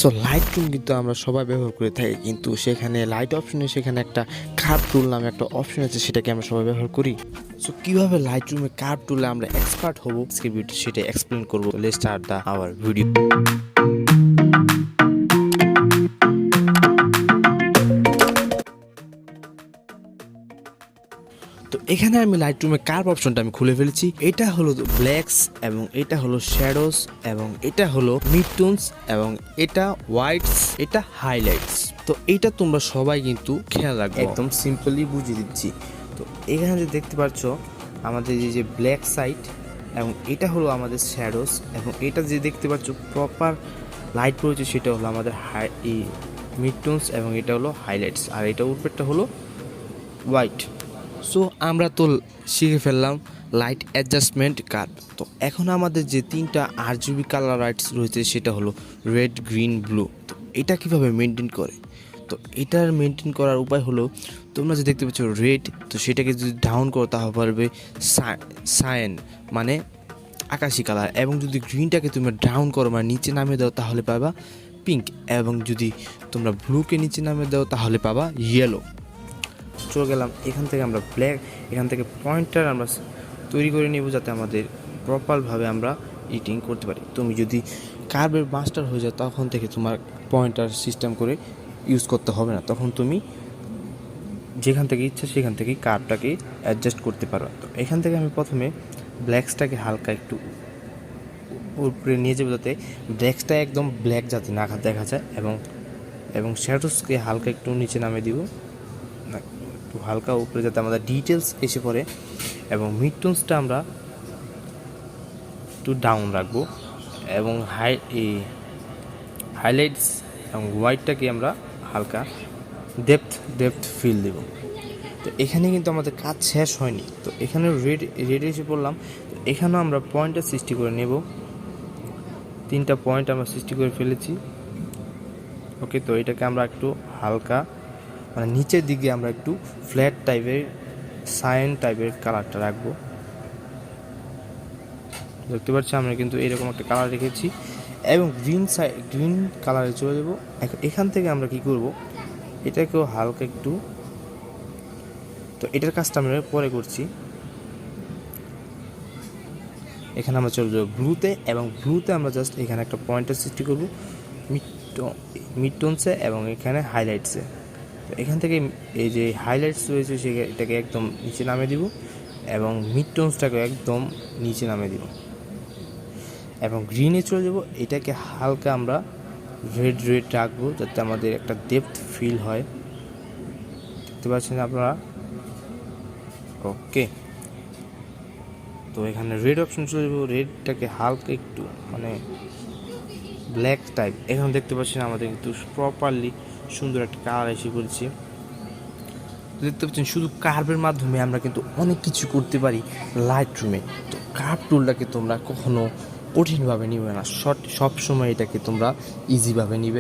So Lightroom কিন্তু আমরা সবাই ব্যবহার করে থাকি, কিন্তু সেখানে লাইট অপশনে সেখানে একটা কার্ভ টুল নামে একটা অপশন আছে, সেটাকে আমরা সবাই ব্যবহার করি। সো কিভাবে লাইটরুমে কার্ভ টুলে আমরা এক্সপার্ট হব আজকে ভিডিও সেটা এক্সপ্লেন করবো। Let's start the our video. তো এখানে আমি লাইটরুমে কার্ভ অপশনটা আমি খুলে ফেলেছি। এটা হলো ব্ল্যাকস এবং এটা হলো শ্যাডোস এবং এটা হলো মিড টোনস এবং এটা হোয়াইটস, এটা হাইলাইটস। তো এটা তোমরা সবাই কিন্তু খেয়াল রাখবে, একদম সিম্পলি বুঝিয়ে দিচ্ছি। তো এখানে যে দেখতে পাচ্ছ আমাদের এই যে ব্ল্যাক সাইড এবং এটা হলো আমাদের শ্যাডোস এবং এটা যে দেখতে পাচ্ছ প্রপার লাইট পড়েছে সেটা হলো আমাদের মিড টোনস এবং এটা হলো হাইলাইটস, আর এটা উপরটা হলো হোয়াইট। সো আমরা তো শিখে ফেললাম লাইট অ্যাডজাস্টমেন্ট কার্ভ। তো এখন আমাদের যে তিনটা আরজিবি কালার লাইটস রয়েছে সেটা হলো রেড, গ্রিন, ব্লু। তো এটা কিভাবে মেনটেন করে? তো এটার মেনটেন করার উপায় হলো, তোমরা যে দেখতে পাচ্ছ রেড, তো সেটাকে যদি ডাউন করো তাহলে পারবে সায়ান মানে আকাশি কালার, এবং যদি গ্রিনটাকে তুমি ডাউন করো মানে নিচে নামিয়ে দাও তাহলে পাবা পিঙ্ক, এবং যদি তোমরা ব্লুকে নিচে নামিয়ে দাও তাহলে পাবা ইয়েলো। চলে গেলাম এখান থেকে আমরা ব্ল্যাক, এখান থেকে পয়েন্টার আমরা তৈরি করে নেব যাতে আমাদের প্রপারভাবে আমরা এডিটিং করতে পারি। তুমি যদি কার্ভের মাস্টার হয়ে যাও তখন থেকে তোমার পয়েন্টার সিস্টেম করে ইউজ করতে হবে না, তখন তুমি যেখান থেকে ইচ্ছা সেখান থেকেই কার্ভটাকে অ্যাডজাস্ট করতে পারো। তো এখান থেকে আমি প্রথমে ব্ল্যাকসটাকে হালকা একটু উপরে নিয়ে যাবো যাতে ব্ল্যাকসটা একদম ব্ল্যাক যাতে না দেখা যায়, এবং শ্যাডোসকে হালকা একটু নিচে নামিয়ে দিব, একটু হালকা উপরে যাতে আমাদের ডিটেলস এসে পড়ে, এবং মিড টোনসটা আমরা একটু ডাউন রাখবো, এবং হাইলাইটস এবং হোয়াইটটাকে আমরা হালকা ডেপথ ফিল দেব। তো এখানে কিন্তু আমাদের কাজ শেষ হয়নি। তো এখানে রেড এসে পড়লাম। তো এখানেও আমরা পয়েন্টটা সৃষ্টি করে নেব, তিনটা পয়েন্ট আমরা সৃষ্টি করে ফেলেছি। ওকে, তো এটাকে আমরা একটু হালকা মানে নিচের দিকে আমরা একটু ফ্ল্যাট টাইপের সায়ান টাইপের কালারটা রাখবো। দেখতে পাচ্ছি আমরা কিন্তু এরকম একটা কালার রেখেছি, এবং গ্রিন কালারে চলে যাবো। এখান থেকে আমরা কি করব, এটাকেও হালকা একটু, তো এটার কাজটা আমরা পরে করছি। এখানে আমরা চলে যাবো ব্লুতে, এবং ব্লুতে আমরা জাস্ট এখানে একটা পয়েন্টের সৃষ্টি করবো মিড টোনসে এবং এখানে হাইলাইটসে। তো এখান থেকে এই যে হাইলাইটস রয়েছে এটাকে একদম নিচে নামিয়ে দিব, এবং মিড টোনসটাকে একদম নিচে নামিয়ে দিব, এবং গ্রিনে চলে যাব। এটাকে হালকা আমরা রেড রাখবো যাতে আমাদের একটা ডেপথ ফিল হয়। দেখতে পাচ্ছেন আপনারা? ওকে, তো এখানে রেড অপশন চলে যাবো, রেডটাকে হালকা একটু মানে ব্ল্যাক টাইপ। এখন দেখতে পাচ্ছেন আমাদের কিন্তু প্রপারলি সুন্দর একটা কালার এসে পড়েছে। দেখতে পাচ্ছেন শুধু কার্ভের মাধ্যমে আমরা কিন্তু অনেক কিছু করতে পারি লাইটরুমে। তো কার্ভ টুলটাকে তোমরা কখনো কঠিনভাবে নিবে না, সব সময় এটাকে তোমরা ইজিভাবে নিবে।